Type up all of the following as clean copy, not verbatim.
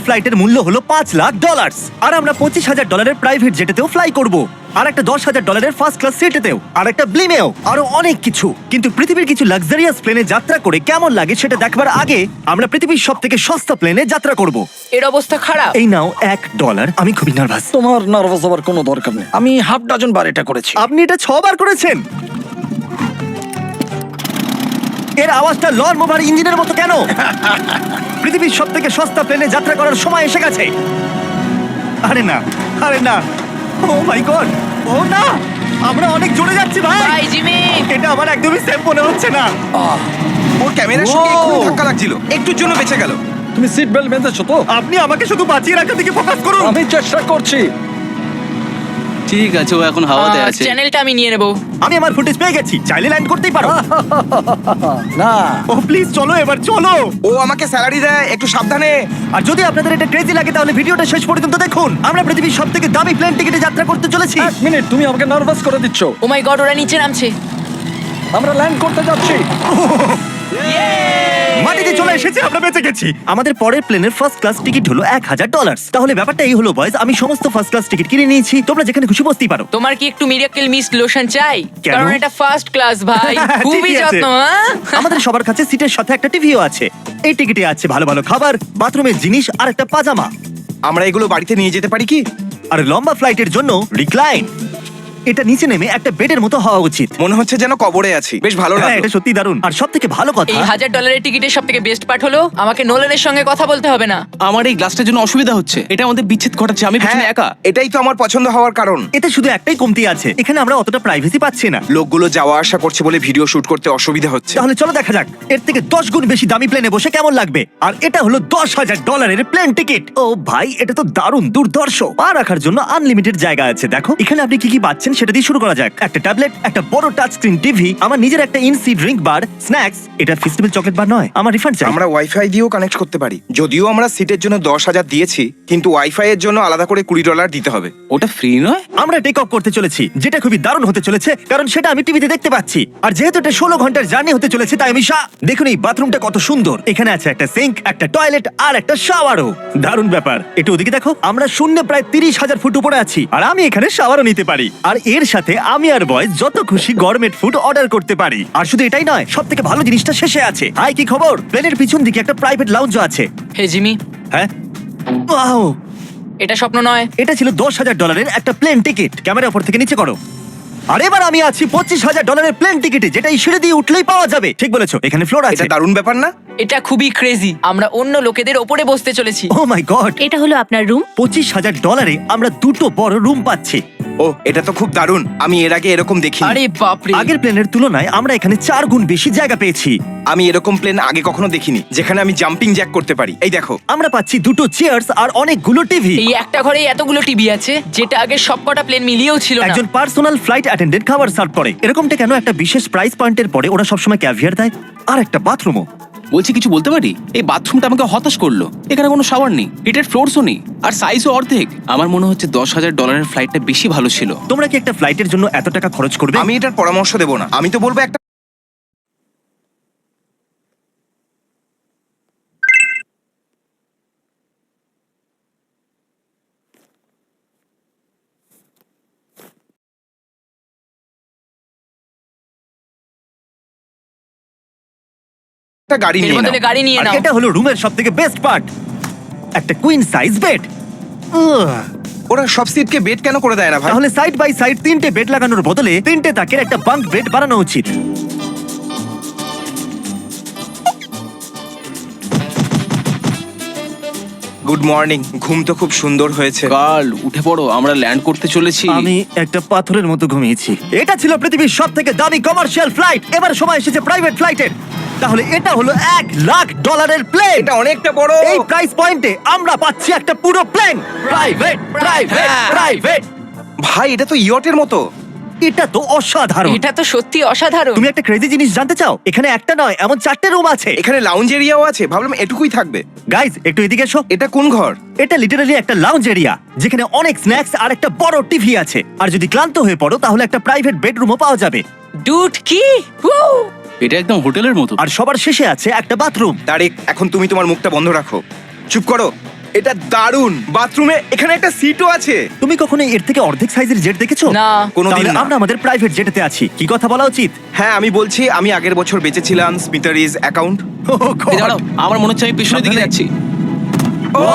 ফ্লাইটের মূল্য হলো $5,00,000 আর আমরা $25,000 প্রাইভেট জেটেতেও ফ্লাই করব আর একটা $10,000 ফার্স্ট ক্লাস সিটেতেও আর একটা ব্লিমেও আরো অনেক কিছু। কিন্তু পৃথিবীর কিছু লাক্সারিয়াস প্লেনে যাত্রা করে কেমন লাগে সেটা দেখবার আগে আমরা পৃথিবীর সবথেকে সস্তা প্লেনে যাত্রা করব। এর অবস্থা খারাপ। এই নাও $1। আমি খুবই নার্ভাস। তোমার নার্ভাস হওয়ার কোনো দরকার নেই, আমি হাফ ডজন বার এটা করেছি। আপনি এটা 6 বার করেছেন। এর আওয়াজটা লন মোভার ইঞ্জিনের মতো কেন? পৃথিবীর সবথেকে সস্তা প্লেনে যাত্রা করার সময় এসে গেছে। আরে না, আরে না, ও মাই গড, ও না, আমরা অনেক জোরে যাচ্ছি ভাই। Bye Jimmy. এটা আমার একদমই সেফ মনে হচ্ছে না। ওর ক্যামেরার সঙ্গে একটু ধাক্কা লাগছিল, একটুর জন্য বেঁচে গেল। তুমি সিট বেল্ট বেঁধেছো তো? আপনি আমাকে শুধু বাঁচিয়ে রাখার দিকে ফোকাস করুন। আমি চেষ্টা করছি। ঠিক আছে, ও এখন হাওয়াতে আছে। চ্যানেলটা আমি নিয়ে নেব। আমি আমার ফুটেজ পেয়ে গেছি, চাইলে ল্যান্ড করতেই পারো। না, ও প্লিজ চলো, এবার চলো। ও আমাকে স্যালারি দেয়, একটু সাবধানে। আর যদি আপনাদের এটা ক্রেজি লাগে তাহলে ভিডিওটা শেষ পর্যন্ত দেখুন। আমরা পৃথিবীর সবথেকে দামি প্লেন টিকেটে যাত্রা করতে চলেছি। 1 মিনিট, তুমি আমাকে নার্ভাস করে দিচ্ছ। ও মাই গড, ওরা নিচে নামছে। আমরা ল্যান্ড করতে যাচ্ছি। মাটিতে চলে এসেছে, আমরা বেঁচে গেছি। আমাদের পরের প্লেনের ফার্স্ট ক্লাস টিকিট হলো $1,000। তাহলে ব্যাপারটা এই হলো বয়স, আমি সমস্ত ফার্স্ট ক্লাস টিকিট কিনে নিয়েছি, তোমরা যেখানে খুশি বসতেই পারো। তোমার কি একটু মিরাকেল মিস্ট লোশন চাই? কেন? কারণ এটা ফার্স্ট ক্লাস ভাই, খুবই ঠিকই আছে। যত্ন। হ্যাঁ? আমাদের সবার কাছে সিটের সাথে একটা টিভিও আছে। এই টিকিটে আছে ভালো ভালো খাবার, বাথরুমের জিনিস আর একটা পাজামা। আমরা এগুলো বাড়িতে নিয়ে যেতে পারি কি? আর লম্বা ফ্লাইটের জন্য রিক্লাইন। এটা নিচে নেমে একটা বেডের মতো হওয়া উচিত। মনে হচ্ছে যেন কবরে আছি, বেশ ভালো হ্যাঁ, লাগলো। এটা সত্যি দারুণ। আর সবথেকে ভালো কথা, এই $1,000 টিকিটের সব থেকে বেস্ট পার্ট হলো আমাকে নোলানের সঙ্গে কথা বলতে হবে না। আমার এই গ্লাসটার জন্য অসুবিধা হচ্ছে, এটা আমাদের বিচ্ছেদ ঘটাচ্ছে। আমি পিছনে হ্যাঁ, একা। এটাই তো আমার পছন্দ হওয়ার কারণ। এতে শুধু একটাই কমতি আছে, এখানে আমরা অতটা প্রাইভেসি পাচ্ছি না। লোকগুলো যাওয়া আসা করছে বলে ভিডিও শুট করতে অসুবিধা হচ্ছে। তাহলে চলো দেখা যাক এর থেকে 10 গুণ বেশি দামি প্লেনে বসে কেমন লাগবে। আর এটা হলো $10,000 প্লেন টিকিট। ও ভাই, এটা তো দারুণ দুর্ধর্ষ। পা রাখার জন্য আনলিমিটেড জায়গা আছে। দেখো এখানে আপনি কি কি পাচ্ছেন সেটা দিয়ে শুরু করা যাক। একটা ট্যাবলেট, একটা বড় টাচ স্ক্রিন টিভি, আমার নিজের একটা ইনসি ড্রিঙ্ক বার, স্ন্যাক্স। এটা ফেস্টিভ্যাল চকলেট বার নয়, আমার রিফান্ড চাই। আমরা ওয়াইফাই দিয়েও কানেক্ট করতে পারি। যদিও আমরা সিটের জন্য 10,000 দিয়েছি, কিন্তু ওয়াইফাই এর জন্য আলাদা করে $20 দিতে হবে। ওটা ফ্রি নয়? আমরা টেক অফ করতে চলেছি, যেটা খুবই দারুণ হতে চলেছে, কারণ সেটা আমি টিভিতে দেখতে পাচ্ছি। আর যেহেতু এটা 16 ঘন্টার জার্নি হতে চলেছে, তাই আমি দেখুন এই বাথরুমটা কত সুন্দর। এখানে আছে একটা সিঙ্ক, একটা টয়লেট আর একটা শাওয়ারও। দারুণ ব্যাপার। একটু ওদিকে দেখো, আমরা শূন্যে প্রায় 30,000 ফুট উপরে আছি, আর আমি এখানে শাওয়ারও নিতে পারি। আর এর সাথে আমি আর বয়স যত খুশি গরমেট ফুড অর্ডার করতে পারি। আর শুধু এটাই নয়, সব থেকে ভালো জিনিসটা শেষে আছে। হাই, কি খবর? প্লেনের পিছন দিকে একটা প্রাইভেট লাউঞ্জও আছে। হে জিমি, হ্যাঁ, ওয়াও, এটা স্বপ্ন নয়। এটা ছিল $10,000 একটা প্লেন টিকিট। ক্যামেরা উপর থেকে নিচে করো। আর এবার আমি আছি $25,000 প্লেন টিকিটে, যেটা এই সিঁড়ি দিয়ে উঠলেই পাওয়া যাবে। ঠিক বলেছো, এখানে ফ্লোর আছে। এটা দারুণ ব্যাপার না? এটা খুবই ক্রেজি। আমরা অন্য লোকেদের ওপরে বসতে চলেছি। ও মাই গড, এটা হলো আপনার রুম। $25,000 আমরা দুটো বড় রুম পাচ্ছি। ও, এটা তো খুব দারুণ। আমি এর আগে এরকম দেখিনি। আরে বাপরে। আগের প্লেনের তুলনায় আমরা এখানে 4 গুণ বেশি জায়গা পেয়েছি। আমি এরকম প্লেন আগে কখনো দেখিনি, যেখানে আমি জাম্পিং জ্যাক করতে পারি। এই দেখো, আমরা পাচ্ছি দুটো চেয়ার্স আর অনেকগুলো টিভি। এই একটা ঘরে এতগুলো টিভি আছে, যেটা আগে সবকটা প্লেন মিলিয়েও ছিল না। একজন পার্সোনাল ফ্লাইট অ্যাটেন্ডেন্ট খাবার সার্ভ করে। এরকমটা কেন? একটা বিশেষ প্রাইস পয়েন্টের পরে ওরা সবসময় ক্যাভিয়ার দেয়। আর একটা বাথরুমও। বলছি, কিছু বলতে পারি? এই বাথরুমটা আমাকে হতাশ করলো। এখানে কোনো শাওয়ার নেই, হিটেড ফ্লোরসও নেই, আর সাইজও অর্ধেক। আমার মনে হচ্ছে $10,000 ফ্লাইটটা বেশি ভালো ছিল। তোমরা কি একটা ফ্লাইটের জন্য এত টাকা খরচ করবে? আমি এটার পরামর্শ দেবো না। আমি তো বলবো একটা গাড়ি এর নিয়ে বদলে নাও। গাড়ি নিয়ে আর নাও। এটা হলো রুমের সবথেকে বেস্ট পার্ট, একটা কুইন সাইজ বেড। ওরা সব সিটকে বেড কেন করে দেয় না ভাই? তাহলে সাইড বাই সাইড 3টে বেড লাগানোর বদলে 3টে তাকের একটা বাঙ্ক বেড বানানো উচিত। Good morning. ঘুম তো খুব সুন্দর হয়েছে। কাল উঠে পড়ো, আমরা ল্যান্ড করতে চলেছি। আমি একটা পাথরের মতো ঘুমিয়েছি। এটা ছিল পৃথিবীর সবথেকে দামি কমার্শিয়াল ফ্লাইট। এবার সময় এসেছে প্রাইভেট ফ্লাইটের। তাহলে এটা হলো $1,00,000 প্লেন। এটা অনেকটা বড়। এই প্রাইস পয়েন্টে আমরা পাচ্ছি একটা পুরো প্লেন। Private, private, private. ভাই, এটা তো ইয়টের মতো। এটা তো অসাধারণ। এটা তো সত্যি অসাধারণ। তুমি একটা ক্রেজি জিনিস জানতে চাও? এখানে একটা নয়, এমন 4টে রুম আছে। এখানে লাউঞ্জ এরিয়াও আছে। ভাবলাম এটুকুই থাকবে। গাইজ, একটু এদিকে এসো। এটা কোন ঘর? এটা লিটারালি একটা লাউঞ্জ এরিয়া, যেখানে অনেক স্ন্যাক্স আর একটা বড় টিভি আছে। আর যদি ক্লান্ত হয়ে পড়ো তাহলে একটা প্রাইভেট বেডরুমও পাওয়া যাবে। ডুড কি? এটা একদম হোটেলের মতো। আর সবার শেষে আছে একটা বাথরুম। তারিক, এখন তুমি তোমার মুখটা বন্ধ রাখো। চুপ করো। এটা দারুণ। বাথরুমে এখানে একটা সিটও আছে। তুমি কখনো এর থেকে অর্ধেক সাইজের জেট দেখেছো? না। কোনোদিন তাহলে না। আমরা আমাদের প্রাইভেট জেটেতে আছি, কি কথা বলা উচিত? হ্যাঁ, আমি বলছি আমি আগের বছর বেঁচেছিলাম স্মিথারিজ অ্যাকাউন্ট। এই দাঁড়াও, আমার মনে হচ্ছে আমি পেছনের দিকে সাবধানে। যাচ্ছি। ও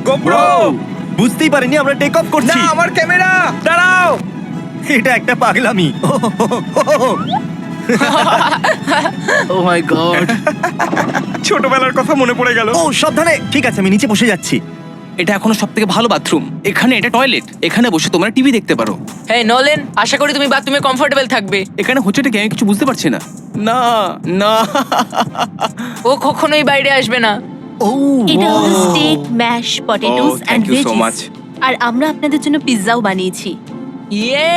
গোপ্রো! বুঝতেই পারিনি আমরা টেক অফ না, করছি। আমার ক্যামেরা! দাঁড়াও! এটা একটা পাগলামি। ও মাই গড, ছোটবেলার কথা মনে পড়ে গেল। ও সাবধানে। ঠিক আছে, আমি নিচে বসে যাচ্ছি। এটা এখনো সবথেকে ভালো বাথরুম। এখানে এটা টয়লেট, এখানে বসে তোমরা টিভি দেখতে পারো। হ্যাঁ নোলেন, আশা করি তুমি বাথরুমে কমফোর্টেবল থাকবে। এখানে হচ্ছেটা কি আমি কিছু বুঝতে পারছি না। না না, ও কখনোই বাইরে আসবে না। ও এটা হলো steak, mash potatoes Oh, and thank you so veggies. much. আর আমরা আপনাদের জন্য পিৎজাও বানিয়েছি। ইয়ে!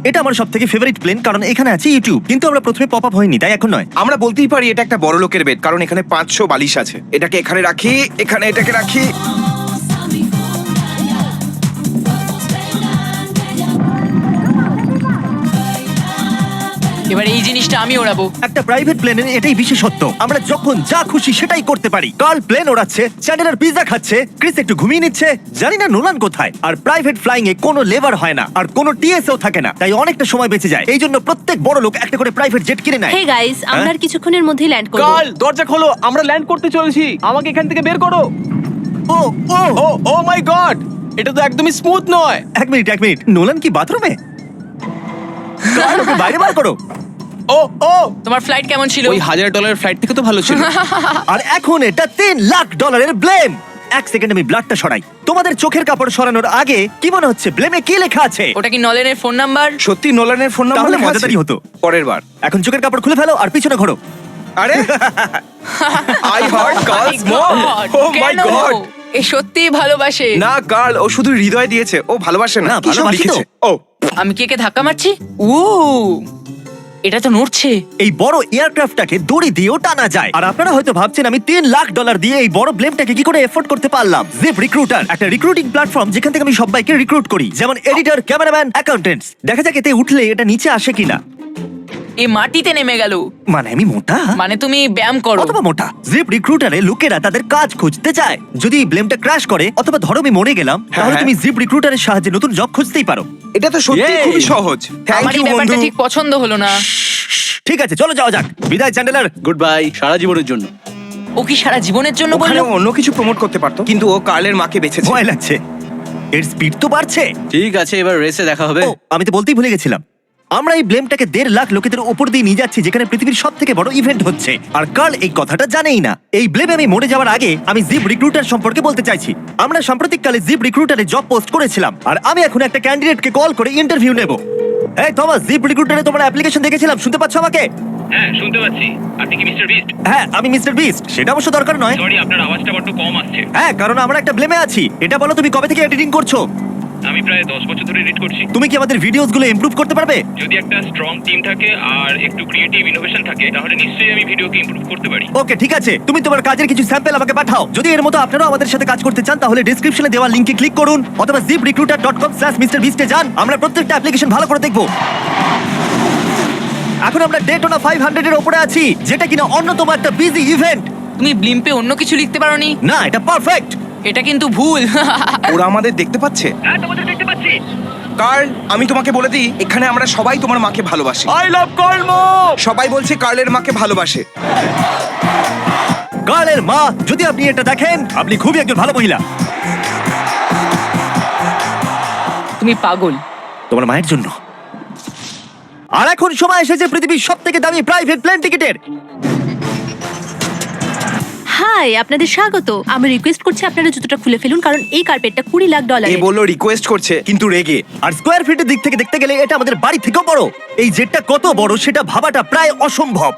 এটা আমার সবথেকে ফেভারিট প্লেন, কারণ এখানে আছে ইউটিউব। কিন্তু আমরা প্রথমে পপ আপ হয়নি, তাই এখন নয়। আমরা বলতেই পারি এটা একটা বড় লোকের বেড, কারণ এখানে 500 বালিশ আছে। এটাকে এখানে রাখি, এখানে এটাকে রাখি। এবার এই জিনিসটা আমি ওড়াবো। একটা প্রাইভেট প্লেনের এটাই বিশেষত্ব, আমরা যখন যা খুশি সেটাই করতে পারি। কার্ল প্লেন ওড়াচ্ছে, চ্যান্ডেলার পিৎজা খাচ্ছে, ক্রিস একটু ঘুমিয়ে নিচ্ছে, জানি না নোলান কোথায়। আর প্রাইভেট ফ্লাইং এ কোনো লেবার হয় না, আর কোনো টিএসও থাকে না, তাই অনেকটা সময় বেঁচে যায়। এই জন্য প্রত্যেক বড় লোক একটা করে প্রাইভেট জেট কিনে নেয়। হে গাইস, আমরা আর কিছুক্ষণের মধ্যেই ল্যান্ড করব। কাল দরজা খোলো, আমরা ল্যান্ড করতে চলেছি। আমাকে এখান থেকে বের করো। ও ও ও ও মাই গড, এটা তো একদমই স্মুথ নয়। এক মিনিট, নোলান কি বাথরুমে? কার্ল, ওকে বাইরে বার করো। ও ও, তোমার ফ্লাইট কেমন ছিল? ওই $1000 ফ্লাইট থেকে তো ভালো ছিল। আর এখন এটা $3 লাখ ব্লেম। এক সেকেন্ড আমি ব্লাডটা সরাই। তোমাদের চোখের কাপড় সরানোর আগে কি মনে হচ্ছে ব্লেমে কি লেখা আছে? ওটা কি নলেনের ফোন নাম্বার? সত্যি নোলানের ফোন নাম্বার তাহলে লেখা আছে? মজাদারই হতো। পরের বার। এখন চোখের কাপড় খুলে ফেলো আর পিছনে ঘোরো। আরে আই হার্ট গার্লস মম। ও মাই কেন? গড! এ সত্যিই ভালোবাসে। না গার্ল, ও শুধু হৃদয় দিয়েছে, ও ভালোবাসে না। না, কি সব ভালোবাসি তো। লিখেছে? ও আমি কি একে ধাক্কা মারছি? ও, এটা তো নড়ছে। এই বড় এয়ারক্রাফটটাকে দড়ি দিয়েও টানা যায়। আর আপনারা হয়তো ভাবছেন আমি $3 লাখ দিয়ে এই বড় ব্লেমটাকে কি করে এফোর্ড করতে পারলাম। জিপ রিক্রুটার একটা রিক্রুটিং প্ল্যাটফর্ম যেখান থেকে আমি সবাইকে রিক্রুট করি, যেমন এডিটর, ক্যামেরাম্যান, অ্যাকাউন্টেন্টস। দেখা যাক এতে উঠলে এটা নিচে আসে কিনা। এ মাটিতে নেমে গেল। মানে আমি মোটা মানে তুমি ব্যায়াম করো। অথবা মোটা। জিপ রিক্রুটারে লোকেরা তাদের কাজ খুঁজতে যায়। যদি ব্লেমটা ক্র্যাশ করে অথবা ধরো আমি মরে গেলাম, তাহলে হ্যাঁ। তুমি জিপ রিক্রুটারের সাহায্যে নতুন জব খুঁজতেই পারো। এটা তো সত্যি Yay! খুবই সহজ। থ্যাংক আমার এই ইউ ব্যাপারটা বন্ধু। ঠিক পছন্দ হলো না। ঠিক আছে, চলো যাওয়া যাক। বিদায় চ্যান্ডেলার। গুড বাই, সারা জীবনের জন্য। ও কি সারা জীবনের জন্য ওখানে বললো? অন্য কিছু প্রমোট করতে পারতো, কিন্তু ও কার্লের মাকে বেঁচেছে। ভয় লাগছে, এর স্পিড তো বাড়ছে। ঠিক আছে, এবার রেসে দেখা হবে। ও, আমি তো বলতেই ভুলে গেছিলাম। আমরা এই ব্লেমটাকে 1.5 লাখ লোকেদের উপর দিয়ে নিয়ে যাচ্ছি, যেখানে পৃথিবীর সব থেকে বড় ইভেন্ট হচ্ছে। আর কার্ল এই কথাটা জানেই না। এই ব্লেমে আমি মরে যাওয়ার আগে আমি জিপ রিক্রুটার সম্পর্কে বলতে চাইছি। আমরা সাম্প্রতিককালে জিপ রিক্রুটারে জব পোস্ট করেছিলাম, আর আমি এখন একটা ক্যান্ডিডেটকে কল করে ইন্টারভিউ নেব। এই থমাস, জিপ রিক্রুটারে তোমার অ্যাপ্লিকেশন দেখেছিলাম, শুনতে পাচ্ছ আমাকে? হ্যাঁ শুনতে পাচ্ছি। আপনি কি মিস্টার বিস্ট? হ্যাঁ, আমি মিস্টার বিস্ট। সেটা অবশ্য দরকার নয়। সরি, আপনার আওয়াজটা বড্ড কম আসছে। হ্যাঁ, কারণ আমরা একটা ব্লেমে আছি। এটা বলো, তুমি কবে থেকে এডিটিং করছো? আমি প্রায় 10 বছর ধরে এডিট করছি। তুমি কি আমাদের ভিডিওস গুলো ইমপ্রুভ করতে পারবে? যদি একটা স্ট্রং টিম থাকে আর একটু ক্রিয়েটিভ ইনোভেশন থাকে, তাহলে নিশ্চয়ই আমি ভিডিওকে ইমপ্রুভ করতে পারি। ওকে, ঠিক আছে। তুমি তোমার কাজের কিছু স্যাম্পল আমাকে পাঠাও। যদি এর মতো আপনারাও আমাদের সাথে কাজ করতে চান, তাহলে ডেসক্রিপশনে দেওয়া লিংকে ক্লিক করুন অথবা ziprecruiter.com/mrbeast এ যান। আমরা প্রত্যেকটা অ্যাপ্লিকেশন ভালো করে দেখব। এখন আমরা ডেটোনা 500 এর উপরে আছি, যেটা কিনা অন্যতম একটা বিজি ইভেন্ট। তুমি ব্লিম্পে অন্য কিছু লিখতে পারোনি? না, এটা পারফেক্ট। এটা কিন্তু ভুল। ওরা আমাদের দেখতে পাচ্ছে। হ্যাঁ, তোমাদের দেখতে পাচ্ছি। কার্ল, আমি তোমাকে বলে দিই, এখানে আমরা সবাই তোমার মাকে ভালোবাসি। আই লাভ কার্ল মম। সবাই বলছে কার্লের মাকে ভালোবাসে। কার্লের মা, যদি আপনি এটা দেখেন, আপনি খুবই একজন ভালো মহিলা। তুমি পাগল। তোমার মায়ের জন্য। আর এখন সময় এসেছে পৃথিবীর সবথেকে দামি প্রাইভেট প্লেন টিকিটের। হাই, আপনাদের স্বাগত। আমি রিকোয়েস্ট করছি আপনারা জুতোটা খুলে ফেলুন, কারণ এই কার্পেটটা $20 লাখ। এ বললো রিকোয়েস্ট করছে, কিন্তু রেগে। আর স্কোয়ার ফিটের দিক থেকে দেখতে গেলে এটা আমাদের বাড়ি থেকেও বড়। এই জেটটা কত বড় সেটা ভাবাটা প্রায় অসম্ভব।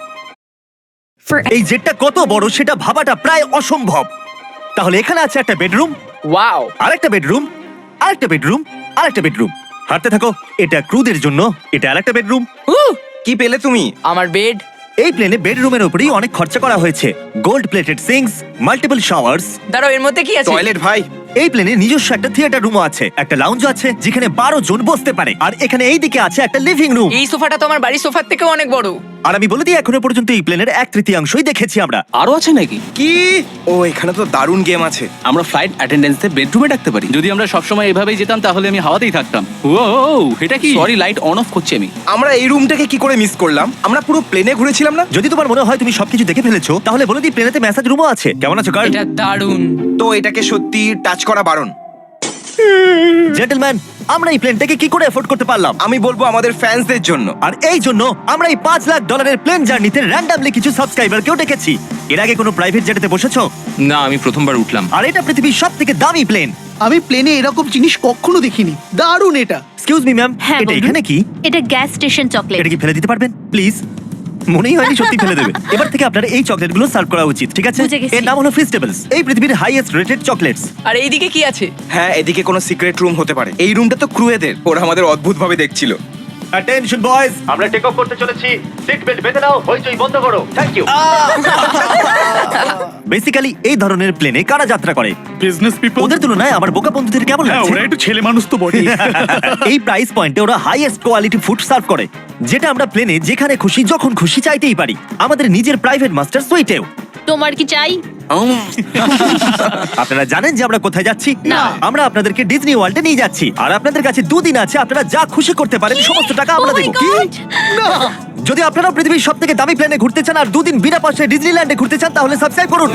এই জেটটা কত বড় সেটা ভাবাটা প্রায় অসম্ভব। তাহলে এখানে আছে একটা বেডরুম, ওয়াও। আরেকটা বেডরুম, আরেকটা বেডরুম, আরেকটা বেডরুম। হাঁটতে থাকো। এটা ক্রুদের জন্য, এটা আরেকটা বেডরুম। কি পেলে তুমি? আমার বেড। এই প্লেনে বেডরুমের উপরেই অনেক খরচা করা হয়েছে। Gold plated syncs, multiple showers. দাঁড়াও, এর মধ্যে কি আছে? টয়লেট ভাই। এই প্লেনে নিজস্ব একটা থিয়েটার রুমও আছে, একটা লাউঞ্জ আছে যেখানে 12 জন বসতে পারে, আর এখানে এই দিকে আছে একটা লিভিং রুম। এই সোফাটা তো আমার বাড়ির সোফার থেকেও অনেক বড়। আর আমি বলে দিই এখনো পর্যন্ত এই প্লেনের 1/3 দেখেছি আমরা। আরো আছে নাকি? কি? ও এখানে তো দারুণ গেম আছে। আমরা ফ্লাইট অ্যাটেন্ডেন্সে বেডরুমে ডাকতে পারি। যদি আমরা সবসময় এভাবেই যেতাম তাহলে আমি হাওয়াতেই থাকতাম। ও এটা কি? সরি, লাইট অন অফ করছি আমি। আমরা এই রুমটাকে কি করে মিস করলাম? আমরা পুরো প্লেনে ঘুরেছিলাম না? যদি তোমার মনে হয় তুমি সবকিছু দেখে ফেলেছো তাহলে বলে দিই প্লেনেতে ম্যাসাজ রুমও আছে। কেমন আছো কার্ল? এটা দারুণ। তো এটাকে সত্যি টাচ করা বারণ। জেন্টলম্যান, আমরা এই প্লেনটাকে কি করে এফোর্ড করতে পারলাম? আমি বলবো আমাদের ফ্যান্সদের জন্য। আর এই জন্য আমরা এই $5 লাখ প্লেন জার্নিতে র্যান্ডমলি কিছু সাবস্ক্রাইবারকেও ডেকেছি। এর আগে কোনো প্রাইভেট জেটেতে বসেছো? না, আমি প্রথমবার উঠলাম। আর এটা পৃথিবীর সবথেকে দামি প্লেন। আমি প্লেনে এরকম জিনিস কখনো দেখিনি। দারুণ এটা। এক্সকিউজ মি ম্যাম, হ্যাঁ, এটা বলুন। এখানে কি? এটা গ্যাস স্টেশন চকলেট। এটা কি ফেলে দিতে পারবেন প্লিজ? মনেই হয়নি সত্যি ফেলে দেবে। এবার থেকে আপনার এই চকলেটগুলো সার্ভ করা উচিত, ঠিক আছে? বুঝে গেছি। এর নাম হলো ফিস্টেবলস, এই পৃথিবীর হাইয়েস্ট রেটেড চকলেটস। আর এইদিকে কি আছে? হ্যাঁ, এদিকে কোনো সিক্রেট রুম হতে পারে। এই রুমটা তো ক্রুয়েদের। ওরা আমাদের অদ্ভুত ভাবে দেখছিল। অ্যাটেনশন বয়েজ, আমরা টেক অফ করতে চলেছি। সিট বেল্ট বেঁধে নাও, হইচই বন্ধ করো। Thank you. বেসিক্যালি এই ধরনের প্লেনে কারা যাত্রা করে? Business people. ওদের তুলনায় আমার বোকা বন্ধুদের কেমন হ্যাঁ, লাগছে? ওরা একটু ছেলে মানুষ তো বটে। এই প্রাইস পয়েন্টে ওরা হাইয়েস্ট কোয়ালিটি ফুড সার্ভ করে, যেটা আমরা প্লেনে যেখানে খুশি যখন খুশি চাইতেই পারি, আমাদের নিজের প্রাইভেট মাস্টার সুইটেও। তোমার কি চাই? আপনারা জানেন যে আমরা কোথায় যাচ্ছি? না। আমরা আপনাদেরকে ডিজনি ওয়ার্ল্ডে নিয়ে যাচ্ছি, আর আপনাদের কাছে 2 দিন আছে। আপনারা যা খুশি করতে পারেন, সমস্ত টাকা আমরা Oh my দেবো। God! যদি আপনারা পৃথিবীর সবথেকে দামি প্লেনে ঘুরতে চান আর 2 দিন বিনা পয়সায় ডিজনিল্যান্ডে ঘুরতে চান তাহলে সাবস্ক্রাইব করুন।